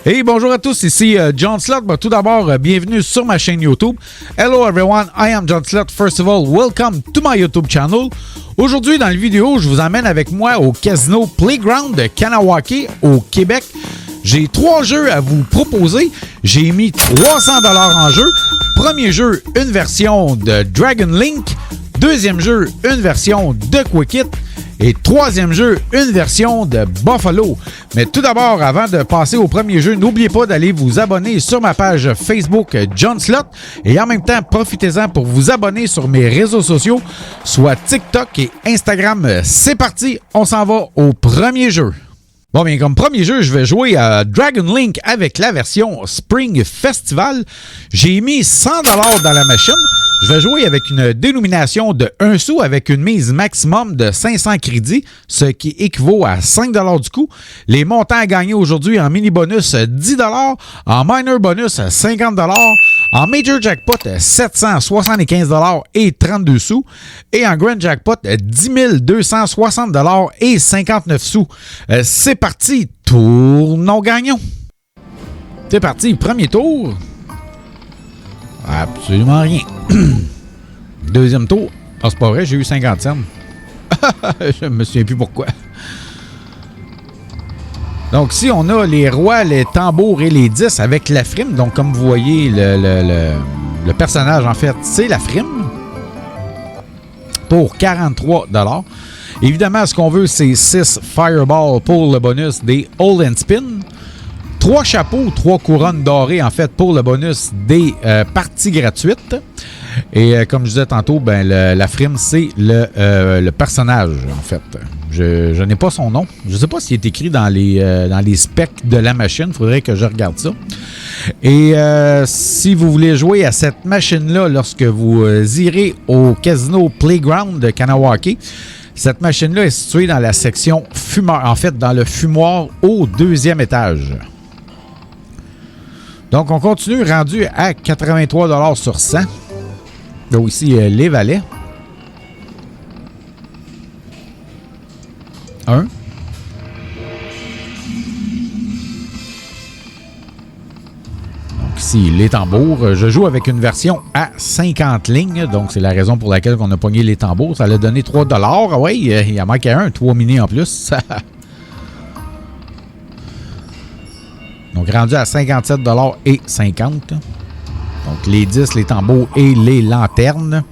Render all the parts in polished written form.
Hey, bonjour à tous, ici John Slot. Tout d'abord, bienvenue sur ma chaîne YouTube. Hello everyone, I am John Slot. First of all, welcome to my YouTube channel. Aujourd'hui, dans la vidéo, je vous emmène avec moi au Casino Playground de Kahnawake, au Québec. J'ai 3 jeux à vous proposer. J'ai mis 300$ en jeu. Premier jeu, une version de Dragon Link. Deuxième jeu, une version de Quick Hit. Et troisième jeu, une version de Buffalo. Mais tout d'abord, avant de passer au premier jeu, n'oubliez pas d'aller vous abonner sur ma page Facebook John Slot. Et en même temps, profitez-en pour vous abonner sur mes réseaux sociaux, soit TikTok et Instagram. C'est parti, on s'en va au premier jeu. Bon, bien, comme premier jeu, je vais jouer à Dragon Link avec la version Spring Festival. J'ai mis 100$ dans la machine. Je vais jouer avec une dénomination de 1 sou avec une mise maximum de 500 crédits, ce qui équivaut à 5$ du coup. Les montants à gagner aujourd'hui en mini bonus 10$, en minor bonus 50$, en major jackpot 775$ et 32 sous et en grand jackpot 10 260$ et 59 sous. C'est parti, tournons gagnons. C'est parti, premier tour. Absolument rien. Deuxième tour. Ah, c'est pas vrai, j'ai eu 50 cents. Je me souviens plus pourquoi. Donc, si on a les rois, les tambours et les 10 avec la frime, donc comme vous voyez, le personnage, en fait, c'est la frime pour 43$. Évidemment, ce qu'on veut, c'est 6 Fireball pour le bonus des Hold and Spin. 3 chapeaux, 3 couronnes dorées, en fait, pour le bonus des parties gratuites. Et comme je disais tantôt, ben, la frime, c'est le personnage, en fait. Je n'ai pas son nom. Je ne sais pas s'il est écrit dans les specs de la machine. Il faudrait que je regarde ça. Et si vous voulez jouer à cette machine-là lorsque vous irez au Casino Playground de Kahnawake, cette machine-là est située dans la section fumeur, en fait, dans le fumoir au 2e étage. Donc, on continue, rendu à 83$ sur 100. Donc, ici, les valets. 1. Donc, ici, les tambours. Je joue avec une version à 50 lignes. Donc, c'est la raison pour laquelle on a pogné les tambours. Ça l'a donné 3$. Oui, il en manquait un, 3 mini en plus. Donc, rendu à 57$ et 50$. Donc, les 10, les tambours et les lanternes.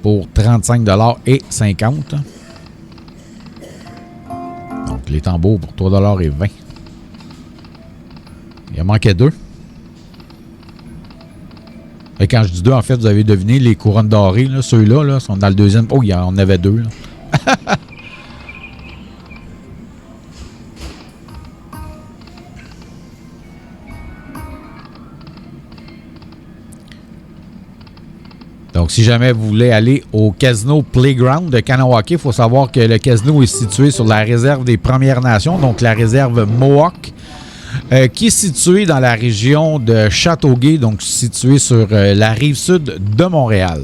Pour 35$ et 50$. Donc, les tambours pour 3$ et 20$. Il en manquait 2. Et quand je dis 2, en fait, vous avez deviné, les couronnes dorées, ceux-là, là, sont dans le deuxième. Oh, il y en avait 2. Donc, si jamais vous voulez aller au Casino Playground de Kahnawake, il faut savoir que le casino est situé sur la réserve des Premières Nations, donc la réserve Mohawk, qui est située dans la région de Châteauguay, donc située sur la rive sud de Montréal.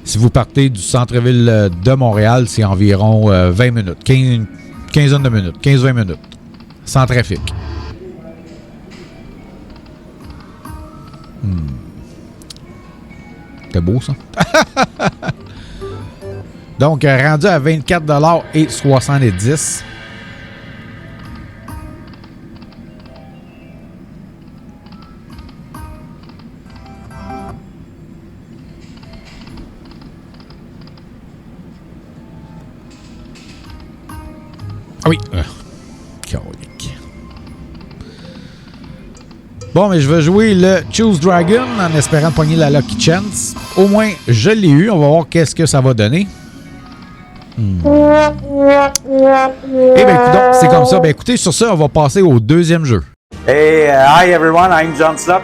Si vous partez du centre-ville de Montréal, c'est environ 20 minutes, 15 de minutes, 15-20 minutes, sans trafic. C'est beau, ça. Donc, rendu à 24$ et 70$. Ah oui. Calique. Bon, mais je vais jouer le Choose Dragon en espérant pogner la Lucky Chance. Au moins, je l'ai eu. On va voir qu'est-ce que ça va donner. Eh bien, c'est comme ça. Ben, écoutez, sur ça, on va passer au deuxième jeu. Hey, hi everyone, I'm John Slot.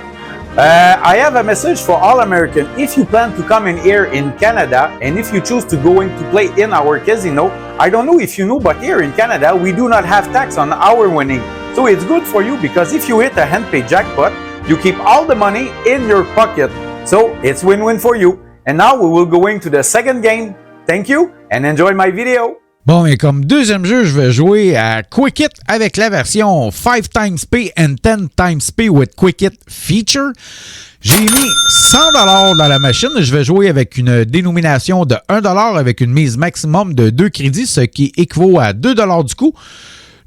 I have a message for all Americans. If you plan to come in here in Canada, and if you choose to go in to play in our casino, I don't know if you know, but here in Canada, we do not have tax on our winning. So it's good for you because if you hit a hand-paid jackpot, You keep all the money in your pocket. So it's win-win for you. And now we will go into the second game. Thank you and enjoy my video. Bon, et comme deuxième jeu, je vais jouer à Quick Hit avec la version 5 times P and 10 times P with Quick Hit feature. J'ai mis 100$ dans la machine. Je vais jouer avec une dénomination de 1$ avec une mise maximum de 2 crédits, ce qui équivaut à 2$ du coup.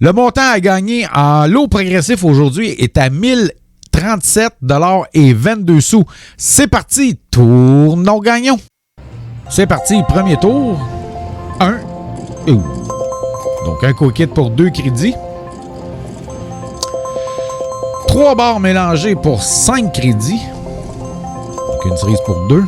Le montant à gagner en lot progressif aujourd'hui est à 1037,22$. C'est parti, tournons gagnons. C'est parti, premier tour. 1. Donc un quick hit pour 2 crédits. 3 barres mélangées pour 5 crédits. Donc une cerise pour 2.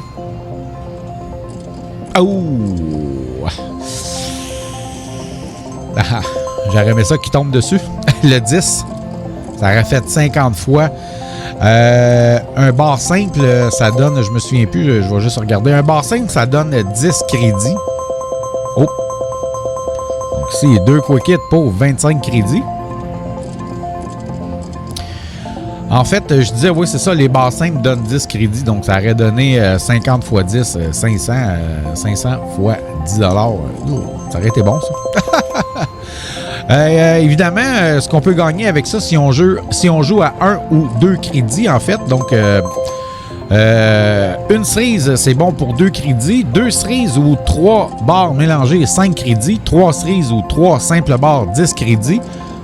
J'aurais aimé ça qui tombe dessus. Le 10. Ça aurait fait 50 fois. Un bar simple, ça donne, je me souviens plus, je vais juste regarder. Un bar simple, ça donne 10 crédits. Oh! Donc ici, 2 quick hits pour 25 crédits. En fait, je disais, oui, c'est ça, les bars simples donnent 10 crédits, donc ça aurait donné 50 x 10, 500 fois 10$. Ça aurait été bon, ça. Évidemment, ce qu'on peut gagner avec ça, si on joue à 1 ou 2 crédits, en fait, donc une cerise, c'est bon pour 2 crédits, 2 cerises ou 3 barres mélangées, 5 crédits, 3 cerises ou 3 simples barres, 10 crédits,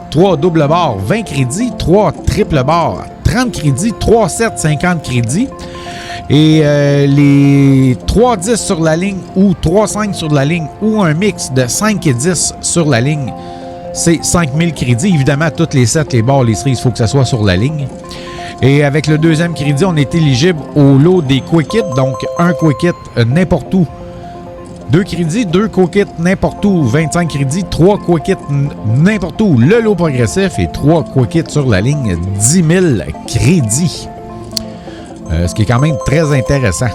3 doubles barres, 20 crédits, 3 triples barres, 30 crédits, 3 sets, 50 crédits. Et les 3 10 sur la ligne ou 3 5 sur la ligne ou un mix de 5 et 10 sur la ligne, c'est 5000 crédits. Évidemment, toutes les sets, les barres, les cerises, il faut que ça soit sur la ligne. Et avec le deuxième crédit, on est éligible au lot des quick hits. Donc, un quick hit n'importe où. 2 crédits, 2 quick hits n'importe où, 25 crédits, 3 quick hits n'importe où, le lot progressif et 3 quick hits sur la ligne, 10 000 crédits. Ce qui est quand même très intéressant.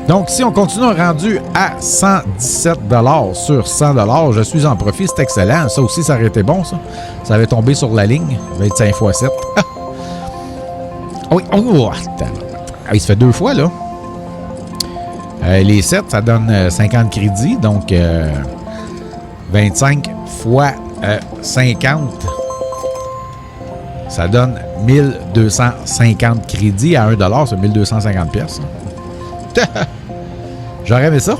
Donc, si on continue rendu à 117$ sur 100$, je suis en profit, c'est excellent. Ça aussi, ça aurait été bon, ça. Ça avait tombé sur la ligne, 25 x 7. Oui, il se fait 2 fois, là. Les 7, ça donne 50 crédits, donc 25 fois 50, ça donne 1250 crédits à 1$, c'est 1250 pièces. J'aurais aimé ça.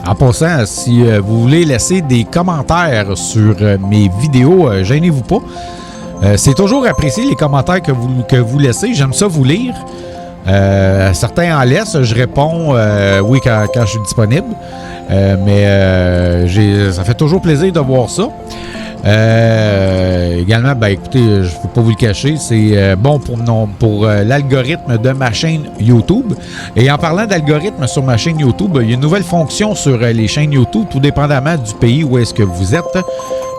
En passant, si vous voulez laisser des commentaires sur mes vidéos, gênez-vous pas. C'est toujours apprécié les commentaires que vous laissez. J'aime ça vous lire. Certains en laissent. Je réponds oui quand je suis disponible. Mais ça fait toujours plaisir de voir ça. Également, écoutez, je ne peux pas vous le cacher, c'est bon pour l'algorithme de ma chaîne YouTube. Et en parlant d'algorithme sur ma chaîne YouTube, il y a une nouvelle fonction sur les chaînes YouTube, tout dépendamment du pays où est-ce que vous êtes.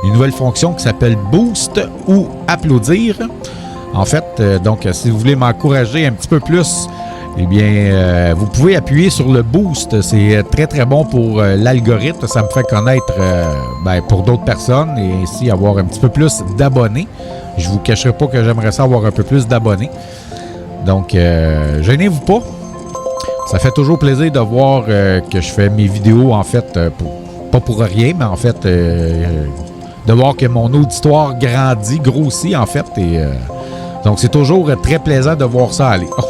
Une nouvelle fonction qui s'appelle Boost ou Applaudir. En fait, donc, si vous voulez m'encourager un petit peu plus, eh bien, vous pouvez appuyer sur le boost. C'est très, très bon pour l'algorithme. Ça me fait connaître pour d'autres personnes et ainsi avoir un petit peu plus d'abonnés. Je ne vous cacherai pas que j'aimerais ça avoir un peu plus d'abonnés. Donc, gênez-vous pas. Ça fait toujours plaisir de voir que je fais mes vidéos, en fait, pas pour rien, mais en fait, de voir que mon auditoire grandit, grossit, en fait. Et donc, c'est toujours très plaisant de voir ça aller. Oh,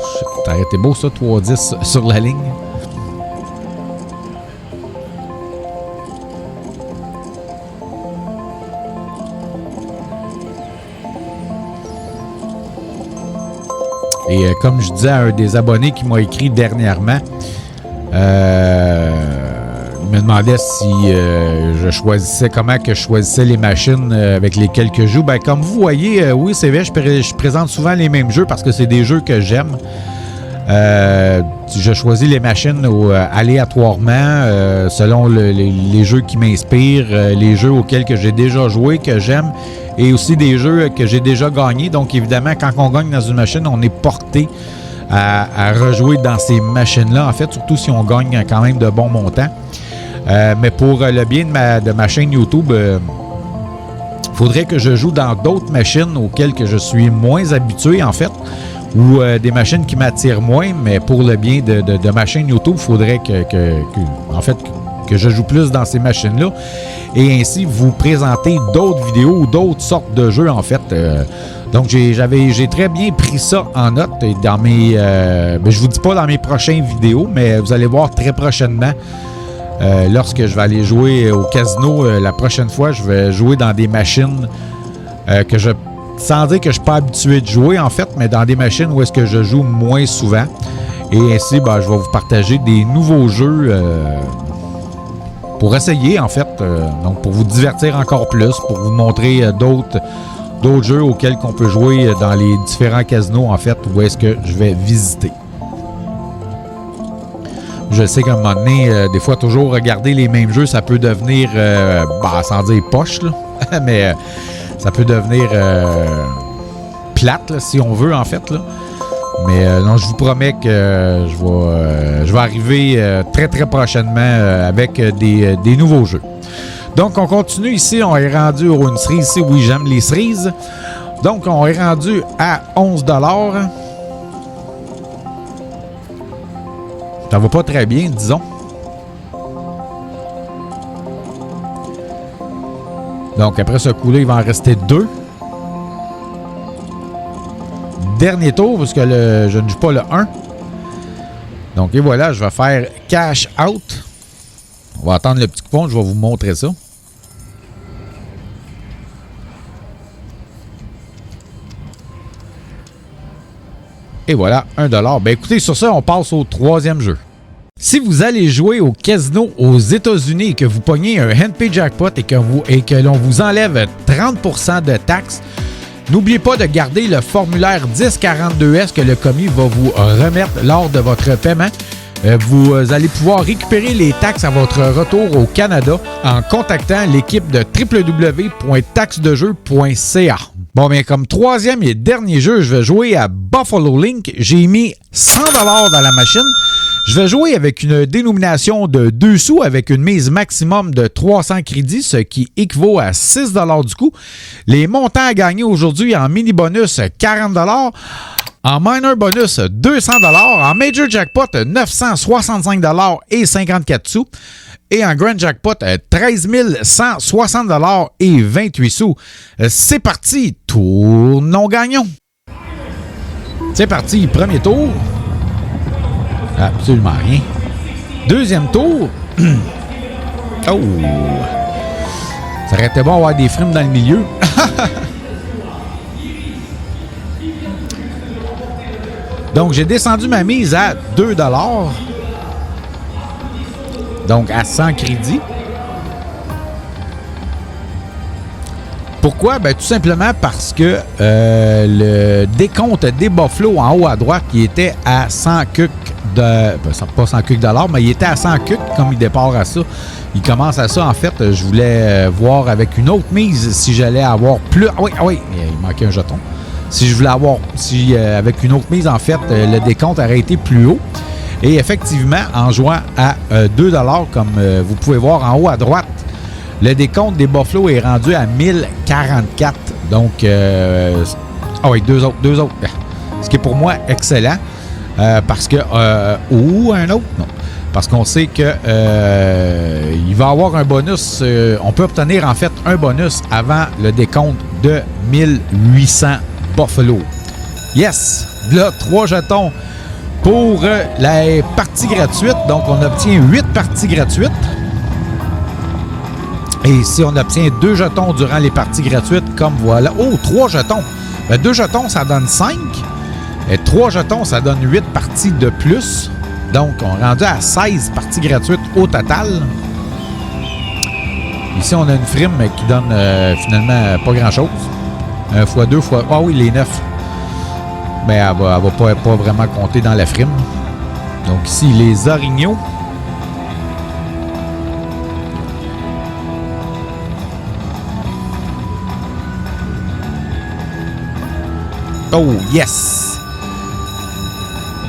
ça aurait été beau, ça, 3-10 sur la ligne. Et comme je disais à un des abonnés qui m'a écrit dernièrement, il me demandait si je choisissais, comment que je choisissais les machines avec lesquelles je joue. Comme vous voyez, oui, c'est vrai, je présente souvent les mêmes jeux parce que c'est des jeux que j'aime. Je choisis les machines aléatoirement selon les jeux qui m'inspirent, les jeux auxquels que j'ai déjà joué, que j'aime, et aussi des jeux que j'ai déjà gagnés. Donc, évidemment, quand on gagne dans une machine, on est porté à rejouer dans ces machines-là, en fait, surtout si on gagne quand même de bons montants. Mais pour le bien de ma chaîne YouTube, il faudrait que je joue dans d'autres machines auxquelles que je suis moins habitué, en fait, ou des machines qui m'attirent moins, mais pour le bien de ma chaîne YouTube, il faudrait que je joue plus dans ces machines-là et ainsi vous présenter d'autres vidéos ou d'autres sortes de jeux, en fait. Donc, j'ai très bien pris ça en note et dans mes... je vous dis pas dans mes prochaines vidéos, mais vous allez voir très prochainement, lorsque je vais aller jouer au casino, la prochaine fois, je vais jouer dans des machines que je... Sans dire que je ne suis pas habitué de jouer, en fait, mais dans des machines où est-ce que je joue moins souvent. Et ainsi, je vais vous partager des nouveaux jeux pour essayer, en fait. Donc, pour vous divertir encore plus, pour vous montrer d'autres jeux auxquels on peut jouer dans les différents casinos, en fait, où est-ce que je vais visiter. Je sais qu'à un moment donné, des fois, toujours regarder les mêmes jeux, ça peut devenir, sans dire poche, là, mais... ça peut devenir plate, là, si on veut, en fait. Là. Mais non, je vous promets que je vais arriver très, très prochainement avec des nouveaux jeux. Donc, on continue ici. On est rendu au une cerise ici. Oui, j'aime les cerises. Donc, on est rendu à 11 $. Ça va pas très bien, disons. Donc, après ce coup-là, il va en rester 2. Dernier tour, parce que je ne joue pas le 1. Donc, et voilà, je vais faire cash out. On va attendre le petit coupon, je vais vous montrer ça. Et voilà, 1 $. Ben écoutez, sur ça, on passe au 3e jeu. Si vous allez jouer au casino aux États-Unis et que vous pognez un handpay jackpot et que l'on vous enlève 30% de taxes, n'oubliez pas de garder le formulaire 1042S que le commis va vous remettre lors de votre paiement. Vous allez pouvoir récupérer les taxes à votre retour au Canada en contactant l'équipe de www.taxedejeu.ca. Bon, bien, comme 3e et dernier jeu, je vais jouer à Buffalo Link. J'ai mis 100 $ dans la machine. Je vais jouer avec une dénomination de 2 sous avec une mise maximum de 300 crédits, ce qui équivaut à 6 $ du coup. Les montants à gagner aujourd'hui en mini bonus, 40 $. En minor bonus, 200 $. En major jackpot, 965 $ et 54 sous. Et en grand jackpot, 13 160 $ et 28 sous. C'est parti, tournons gagnons. C'est parti, premier tour. Absolument rien. Deuxième tour. Oh! Ça aurait été bon d'avoir des frimes dans le milieu. Donc, j'ai descendu ma mise à 2 $. Donc, à 100 crédits. Pourquoi? Ben, tout simplement parce que le décompte des Buffalo en haut à droite, qui était à 100 cucs pas 100 cucs $, mais il était à 100 cucs comme il départ à ça. Il commence à ça, en fait. Je voulais voir avec une autre mise si j'allais avoir plus... Ah oui, il manquait un jeton. Si je voulais avoir... avec une autre mise, en fait, le décompte aurait été plus haut. Et effectivement, en jouant à 2 $, comme vous pouvez voir en haut à droite, le décompte des Buffalo est rendu à 1044. Donc, deux autres. Ce qui est pour moi excellent. Parce que... ou un autre? Non. Parce qu'on sait que il va y avoir un bonus. On peut obtenir en fait un bonus avant le décompte de 1800 Buffalo. Yes! Là, 3 jetons pour la partie gratuite. Donc, on obtient 8 parties gratuites. Et si on obtient 2 jetons durant les parties gratuites, comme voilà. Oh, 3 jetons! 2 jetons, ça donne 5. Et 3 jetons, ça donne 8 parties de plus. Donc, on est rendu à 16 parties gratuites au total. Ici, on a une frime qui donne finalement pas grand-chose. 1 x 2 x... Ah oui, les 9. Mais elle va pas vraiment compter dans la frime. Donc ici, les orignaux. Oh, yes!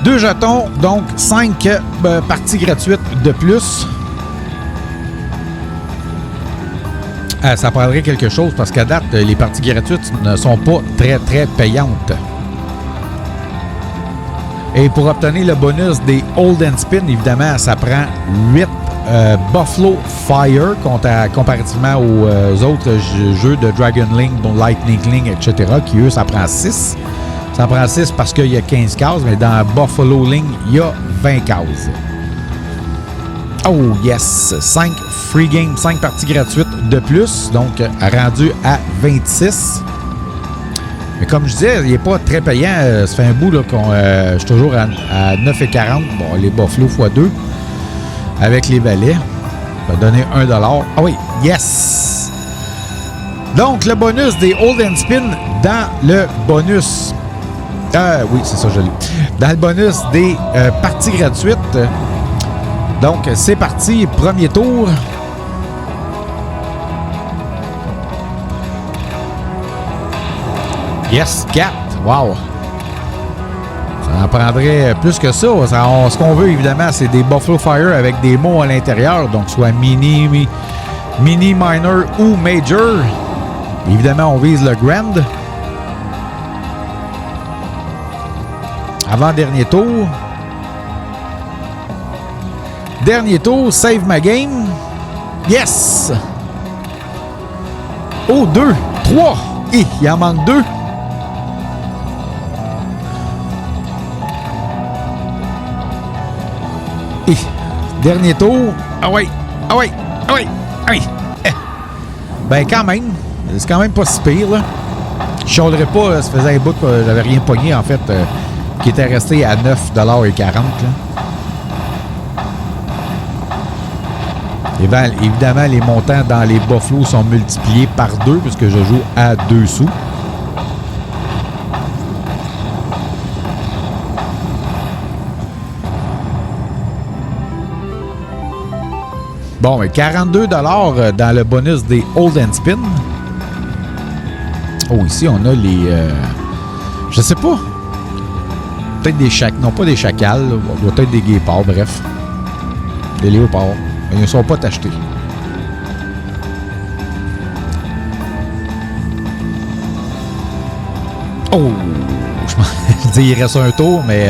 2 jetons, donc 5 parties gratuites de plus. Ça prendrait quelque chose parce qu'à date, les parties gratuites ne sont pas très, très payantes. Et pour obtenir le bonus des Hold and Spin, évidemment, ça prend 8 Buffalo Fire comparativement aux autres jeux de Dragon Link, Lightning Link, etc., qui eux, ça prend 6. Ça prend 6 parce qu'il y a 15 cases, mais dans Buffalo Link, il y a 20 cases. Oh yes! 5 free games, 5 parties gratuites de plus, donc rendu à 26. Mais comme je disais, il n'est pas très payant. Ça fait un bout là, je suis toujours à 9,40. Bon, les Buffalo x2 avec les valets. Ça va donner 1$. Ah oui, yes! Donc, le bonus des Hold and Spin dans le bonus. Oui, c'est ça, je l'ai. Dans le bonus des parties gratuites. Donc, c'est parti. Premier tour. Yes, 4. Wow. Ça en prendrait plus que ça. Ce qu'on veut, évidemment, c'est des Buffalo Fire avec des mots à l'intérieur. Donc, soit mini, minor ou major. Évidemment, on vise le grand. Avant-dernier tour. Dernier tour, save my game. Yes! Oh, 2, 3. Il en manque 2. Dernier tour. Ah ouais, ah ouais, ah ouais, ah ouais. Ben quand même, c'est quand même pas si pire, là. Je chialerais pas, ça faisait un bout que j'avais rien pogné, en fait, qui était resté à 9,40$. Évidemment, les montants dans les Buffalo sont multipliés par 2 puisque je joue à 2 sous. Bon, mais 42$ dans le bonus des Hold and Spin. Oh, ici, on a les... je sais pas. Peut-être des chacals. Non, pas des chacals. Là. Peut-être des guépards, bref. Des léopards. Mais ils ne sont pas achetés. Oh! Je dis, il reste un tour, mais...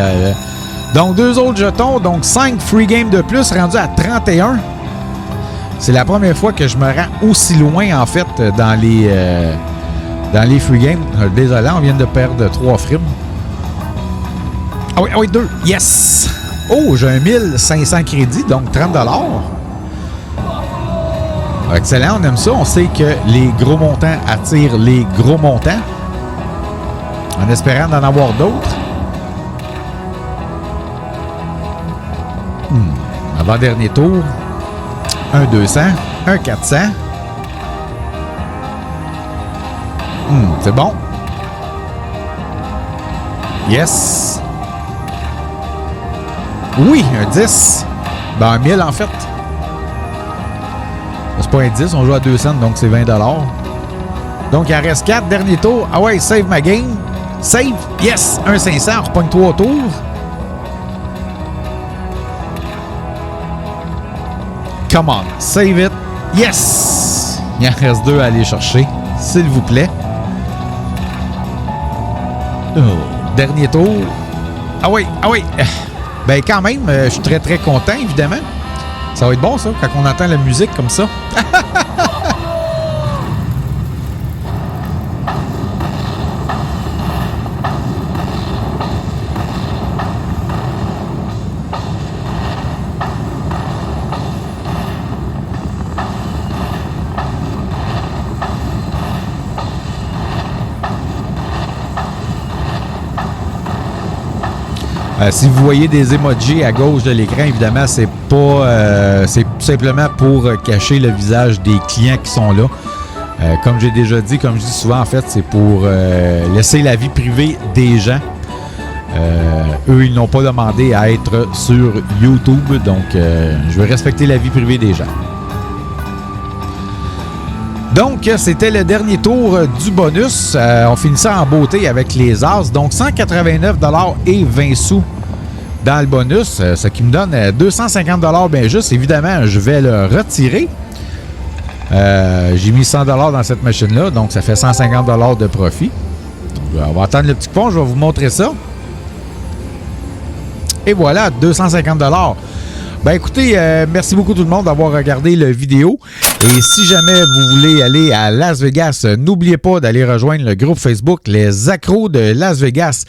donc, 2 autres jetons. Donc, 5 free games de plus, rendu à 31. C'est la première fois que je me rends aussi loin, en fait, dans les free games. Désolé, on vient de perdre 3 frimes. Ah oui, 2. Yes! Oh, j'ai un 1500 crédits, donc 30$. Excellent, on aime ça. On sait que les gros montants attirent les gros montants. En espérant d'en avoir d'autres. Avant-dernier tour. Un 200. Un 400. C'est bon. Yes. Oui, un 10. Ben, un 1000 en fait. C'est pas un 10, on joue à 200, donc c'est 20$. Donc, il en reste 4. Dernier tour. Ah ouais, save ma game. Save. Yes. Un 500. On repogne 3 tours. Come on. Save it. Yes. Il en reste 2 à aller chercher. S'il vous plaît. Oh. Dernier tour. Ah oui, ah oui. Ben quand même, je suis très très content, évidemment. Ça va être bon, ça, quand on entend la musique comme ça. Si vous voyez des emojis à gauche de l'écran, évidemment, c'est pas, c'est tout simplement pour cacher le visage des clients qui sont là. Comme j'ai déjà dit, comme je dis souvent, en fait, c'est pour laisser la vie privée des gens. Eux, ils n'ont pas demandé à être sur YouTube, donc je vais respecter la vie privée des gens. Donc, c'était le dernier tour du bonus. On finissait en beauté avec les As. Donc, 189$ et 20 sous dans le bonus, ce qui me donne 250$ bien juste. Évidemment, je vais le retirer. J'ai mis 100$ dans cette machine-là, donc ça fait 150$ de profit. Donc, on va attendre le petit coupon, je vais vous montrer ça. Et voilà, 250$. Ben écoutez, merci beaucoup tout le monde d'avoir regardé la vidéo. Et si jamais vous voulez aller à Las Vegas, n'oubliez pas d'aller rejoindre le groupe Facebook Les Accros de Las Vegas.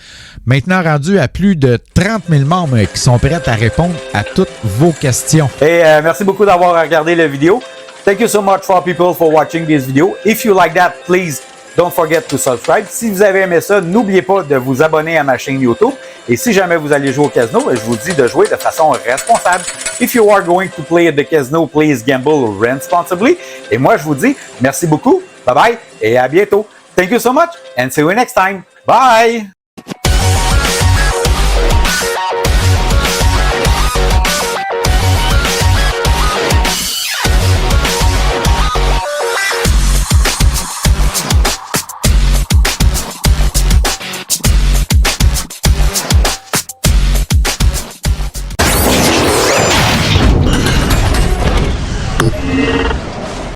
Maintenant rendu à plus de 30 000 membres qui sont prêts à répondre à toutes vos questions. Et merci beaucoup d'avoir regardé la vidéo. Thank you so much for people for watching this video. If you like that, please don't forget to subscribe. Si vous avez aimé ça, n'oubliez pas de vous abonner à ma chaîne YouTube. Et si jamais vous allez jouer au casino, je vous dis de jouer de façon responsable. If you are going to play at the casino, please gamble responsibly. Et moi, je vous dis merci beaucoup. Bye bye et à bientôt. Thank you so much and see you next time. Bye!